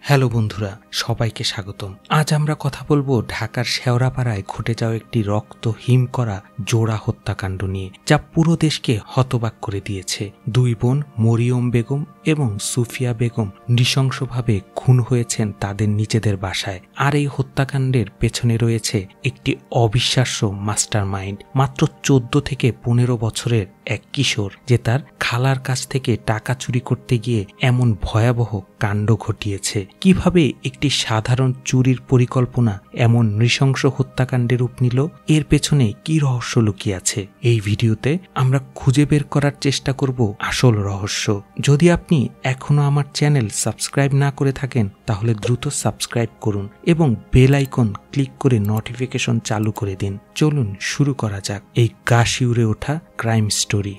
Hello বন্ধুরা, সবাইকে স্বাগতম। আজ আমরা কথা বলবো ঢাকার শেওড়াপাড়ায় ঘটে যাওয়া একটি রক্ত হিম করা জোড়া হত্যাকাণ্ড নিয়ে, যা পুরো দেশকে হতবাক করে দিয়েছে। দুই বোন মরিয়ম বেগম এবং সুফিয়া বেগম নৃশংসভাবে খুন হয়েছেন তাদের নিজেদের বাসায়। আর এই হত্যাকাণ্ডের পেছনে রয়েছে একটি অবিশ্বাস্য মাস্টার মাইন্ড। মাত্র 14 থেকে 15 বছরের এক কিশোর, যে তার খালার কাছ থেকে টাকা চুরি করতে গিয়ে এমন ভয়াবহ কাণ্ড ঘটিয়েছে। কিভাবে একটি সাধারণ চুরির পরিকল্পনা এমন নৃশংস হত্যাকাণ্ডের রূপ নিল, এর পেছনে কি রহস্য লুকিয়ে আছে, এই ভিডিওতে আমরা খুঁজে বের করার চেষ্টা করব আসল রহস্য। যদি আপনি এখনো আমার চ্যানেল সাবস্ক্রাইব না করে থাকেন, তাহলে দ্রুত সাবস্ক্রাইব করুন এবং বেল আইকন ক্লিক করে নোটিফিকেশন চালু করে দিন। চলুন শুরু করা যাক এই গা শিউরে ওঠা ক্রাইম স্টোরি।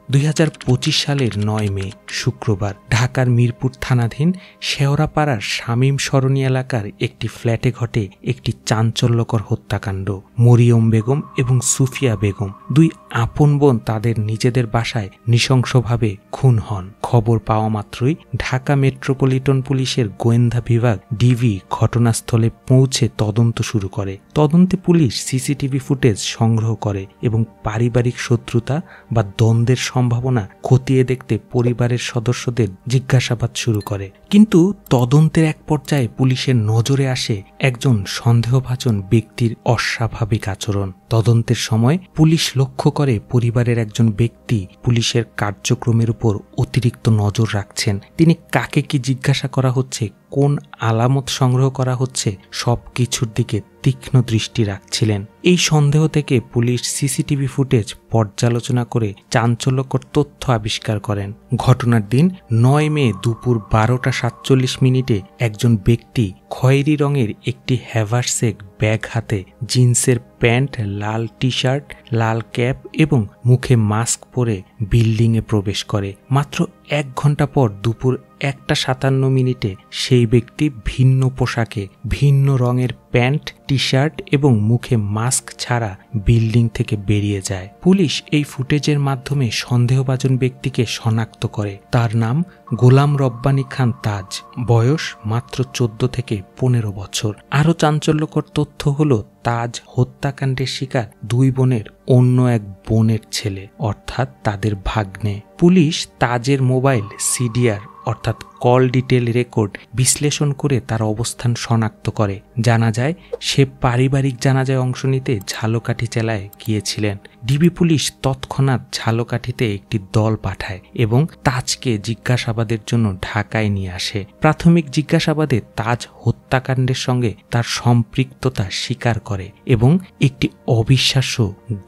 2025 সালের 9 মে শুক্রবার ঢাকার মিরপুর থানাধীন শেওড়াপাড়ার শামীম সরণী এলাকার একটি ফ্ল্যাটে ঘটে একটি চাঞ্চল্যকর হত্যাকাণ্ড। মরিয়ম বেগম এবং সুফিয়া বেগম, দুই আপন বোন, তাদের নিজেদের বাসায় নৃশংসভাবে খুন হন। খবর পাওয়া মাত্রই ঢাকা মেট্রোপলিটন পুলিশের গোয়েন্দা বিভাগ ডিবি ঘটনাস্থলে পৌঁছে তদন্ত শুরু করে। তদন্তে পুলিশ সিসিটিভি ফুটেজ সংগ্রহ করে এবং পারিবারিক শত্রুতা বা দ্বন্দ্বের সম্ভাবনা খতিয়ে দেখতে পরিবারের সদস্যদের জিজ্ঞাসাবাদ শুরু করে। কিন্তু তদন্তের এক পর্যায়ে পুলিশের নজরে আসে একজন সন্দেহভাজন ব্যক্তির অস্বাভাবিক আচরণ। তদন্তের সময় পুলিশ লক্ষ্য করে পরিবারের একজন ব্যক্তি পুলিশের কার্যক্রমের উপর অতিরিক্ত নজর রাখছেন। তিনি কাকে কি জিজ্ঞাসা করা হচ্ছে, কোন আলামত সংগ্রহ করা হচ্ছে, সব কিছুর দিকে তীক্ষ্ণ দৃষ্টি রাখছিলেন। এই সন্দেহ থেকে পুলিশ সিসিটিভি ফুটেজ পর্যালোচনা করে চাঞ্চল্যকর তথ্য আবিষ্কার করেন। ঘটনার দিন 9 মে দুপুর 12:47 একজন ব্যক্তি খয়েরি রঙের একটি হ্যাভারসেক ব্যাগ হাতে, জিন্সের প্যান্ট, লাল টি শার্ট, লাল ক্যাপ এবং মুখে মাস্ক পরে বিল্ডিংয়ে প্রবেশ করে। মাত্র 1 ঘন্টা পর দুপুর 1:57 সেই ব্যক্তি ভিন্ন পোশাকে, ভিন্ন রঙের প্যান্ট, টি শার্ট এবং মুখে মাস্ক ছাড়া বিল্ডিং থেকে বেরিয়ে যায়। পুলিশ এই ফুটেজের মাধ্যমে সন্দেহভাজন ব্যক্তিকে শনাক্ত করে। তার নাম গোলাম রব্বানী খান তাজ, বয়স মাত্র 14 থেকে 15 বছর। আরও চাঞ্চল্যকর তথ্য হলো তাজ হত্যাকাণ্ডের শিকার দুই বোনের অন্য এক বোনের ছেলে, অর্থাৎ তাদের ভাগ্নে। পুলিশ তাজের মোবাইল সিডিআর অর্থাৎ কল ডিটেল রেকর্ড বিশ্লেষণ করে তার অবস্থান শনাক্ত করে। জানা যায় সে পারিবারিক জানাজায় অংশ নিতে ঝালকাঠি জেলায় গিয়েছিলেন। ডিবি পুলিশ তৎক্ষণাৎ ঝালকাঠিতে একটি দল পাঠায় এবং তাজকে জিজ্ঞাসাবাদের জন্য ঢাকায় নিয়ে আসে। প্রাথমিক জিজ্ঞাসাবাদে তাজ হত্যাকাণ্ডের সঙ্গে তার সম্পৃক্ততা স্বীকার করে এবং একটি অবিশ্বাস্য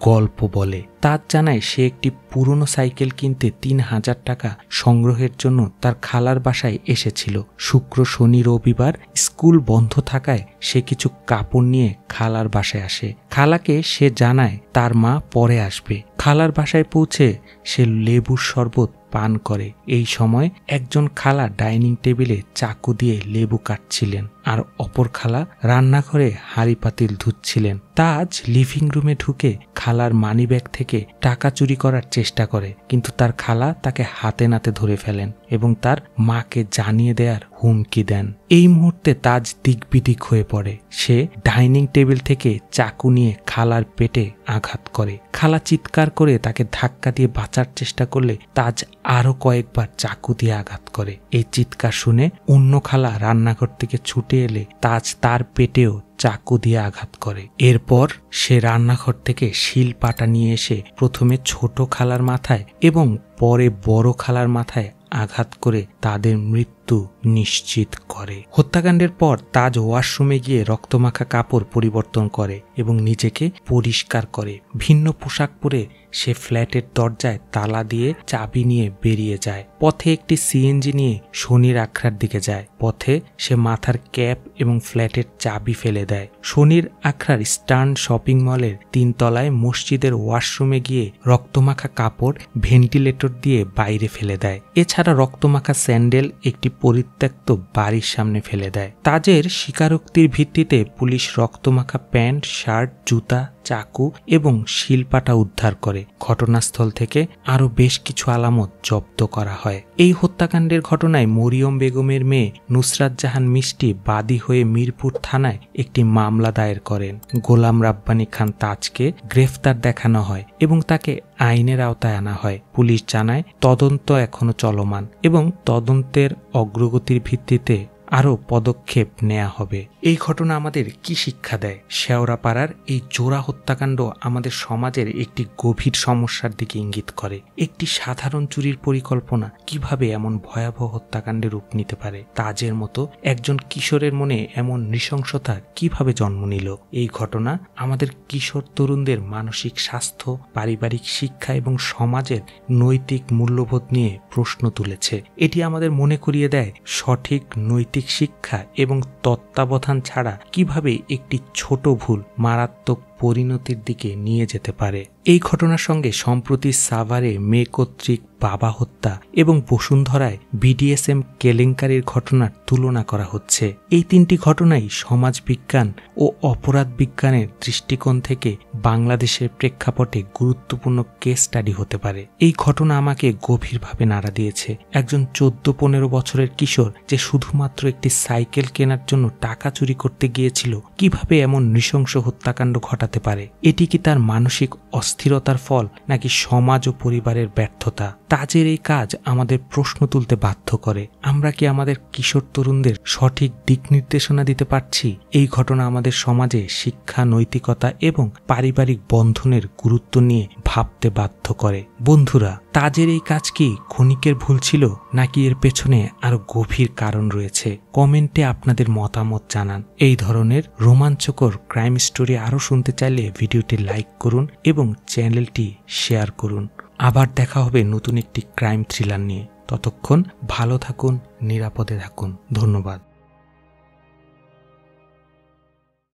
গল্প বলে। তাজ জানায় সে একটি পুরনো সাইকেল কিনতে 3000 টাকা সংগ্রহের জন্য তার খালার বাসায় এসেছিল। শুক্র, শনি, রবিবার স্কুল বন্ধ থাকায় সে কিছু কাপড় নিয়ে খালার বাসায় আসে। খালাকে সে জানায় তার মা পরে আসবে। খালার বাসায় পৌঁছে সে লেবুর শরবত পান করে। এই সময় একজন খালা ডাইনিং টেবিলে চাকু দিয়ে লেবু কাটছিলেন, আর অপর খালা রান্নাঘরে হাঁড়ি পাতিল ধুচ্ছিলেন। তাজ লিভিং রুমে ঢুকে খালার মানিব্যাগ থেকে টাকা চুরি করার চেষ্টা করে, কিন্তু তার খালা তাকে হাতে নাতে ধরে ফেলেন এবং তার মাকে জানিয়ে দেওয়ার হুমকি দেন। এই মুহূর্তে তাজ দিকবিদিক হয়ে পড়ে। সে ডাইনিং টেবিল থেকে চাকু নিয়ে খালার পেটে আঘাত করে। খালা চিৎকার করে তাকে ধাক্কা দিয়ে বাঁচার চেষ্টা করলে তাজ আরো কয়েকবার চাকু দিয়ে আঘাত করে। এই চিৎকার শুনে অন্য খালা রান্নাঘর থেকে ছুটে এলে তাজ তার পেটেও চাকু দিয়ে আঘাত করে। এরপর সে রান্নাঘর থেকে শিল পাটা নিয়ে এসে প্রথমে ছোট খালার মাথায় এবং পরে বড় খালার মাথায় আঘাত করে তাদের মৃত্যু নিশ্চিত করে। হত্যাকাণ্ডের পর তাজ ওয়াশরুমে গিয়ে রক্তমাখা কাপড় পরিবর্তন করে এবং নিজেকে পরিষ্কার করে। ভিন্ন পোশাক পরে সে ফ্ল্যাটের দরজায় তালা দিয়ে চাবি নিয়ে বেরিয়ে যায়। পথে একটি সিএনজি নিয়ে শনির আখড়ার দিকে যায়। পথে সে মাথার ক্যাপ এবং ফ্ল্যাটের চাবি ফেলে দেয়। শনির আখড়ার স্টার্ন শপিং মলের 3 তলায় মসজিদের ওয়াশরুমে গিয়ে রক্তমাখা কাপড় ভেন্টিলেটর দিয়ে বাইরে ফেলে দেয়। এছাড়া রক্তমাখা স্যান্ডেল, একটি পরিত্যক্ত বাড়ির সামনে ফেলে দেয়। তাজের স্বীকারোক্তির ভিত্তিতে পুলিশ রক্তমাখা প্যান্ট, শার্ট, জুতা, চাকু এবং শিলপাটা উদ্ধার করে। ঘটনাস্থল থেকে আরও বেশ কিছু আলামত জব্দ করা হয়। এই হত্যাকাণ্ডের ঘটনায় মরিয়ম বেগমের মেয়ে নুসরাত জাহান মিষ্টি বাদী হয়ে মিরপুর থানায় একটি মামলা দায়ের করেন। গোলাম রাব্বানী খান তাজকে গ্রেফতার দেখানো হয় এবং তাকে আইনের আওতায় আনা হয়। পুলিশ জানায় তদন্ত এখনো চলমান এবং তদন্তের অগ্রগতির ভিত্তিতে আরও পদক্ষেপ নেওয়া হবে। এই ঘটনা আমাদের কি শিক্ষা দেয়? শেওড়াপাড়ার এই জোড়া হত্যাকাণ্ড আমাদের সমাজের একটি গভীর সমস্যার দিকে ইঙ্গিত করে। একটি সাধারণ চুরির পরিকল্পনা কিভাবে এমন ভয়াবহ হত্যাকাণ্ডে রূপ নিতে পারে? তাজের মতো একজন কিশোরের মনে এমন নৃশংসতা কিভাবে জন্ম নিল? এই ঘটনা আমাদের কিশোর তরুণদের মানসিক স্বাস্থ্য, পারিবারিক শিক্ষা এবং সমাজের নৈতিক মূল্যবোধ নিয়ে প্রশ্ন তুলেছে। এটি আমাদের মনে করিয়ে দেয় সঠিক নৈতিক শিক্ষা এবং তত্ত্বাবধান ছাড়া কিভাবে একটি ছোট ভুল মারাত্মক পরিণতির দিকে নিয়ে যেতে পারে। এই ঘটনার সঙ্গে সম্প্রতি সাভারে মেয়ে কর্তৃক বাবা হত্যা এবং বসুন্ধরায় বিডিএসএম কেলেঙ্কারির ঘটনার তুলনা করা হচ্ছে। এই তিনটি ঘটনাই সমাজ বিজ্ঞান ও অপরাধ বিজ্ঞানের দৃষ্টিকোণ থেকে বাংলাদেশের প্রেক্ষাপটে গুরুত্বপূর্ণ কেস স্টাডি হতে পারে। এই ঘটনা আমাকে গভীরভাবে নাড়া দিয়েছে। একজন 14-15 বছরের কিশোর যে শুধুমাত্র একটি সাইকেল কেনার জন্য টাকা চুরি করতে গিয়েছিল, কিভাবে এমন নৃশংস হত্যাকাণ্ড ঘটাতে পারে? এটি কি তার মানসিক অস্থিরতার ফল নাকি সমাজ ও পরিবারের ব্যর্থতা? তাজের এই কাজ আমাদের প্রশ্ন তুলতে বাধ্য করে। আমরা কি আমাদের কিশোর তরুণদের সঠিক দিক নির্দেশনা দিতে পারছি? এই ঘটনা আমাদের সমাজে শিক্ষা, নৈতিকতা এবং পারিবারিক বন্ধনের গুরুত্ব নিয়ে ভাবতে বাধ্য করে। বন্ধুরা, তাজের এই কাজ কি ক্ষণিকের ভুল ছিল নাকি এর পেছনে আরো গভীর কারণ রয়েছে? কমেন্টে আপনাদের মতামত জানান। এই ধরনের রোমাঞ্চকর ক্রাইম স্টোরি আরো শুনতে চাইলে ভিডিওটি লাইক করুন এবং চ্যানেলটি শেয়ার করুন। আবার দেখা হবে নতুন একটি ক্রাইম থ্রিলার নিয়ে। ততক্ষণ ভালো থাকুন, নিরাপদে থাকুন। ধন্যবাদ।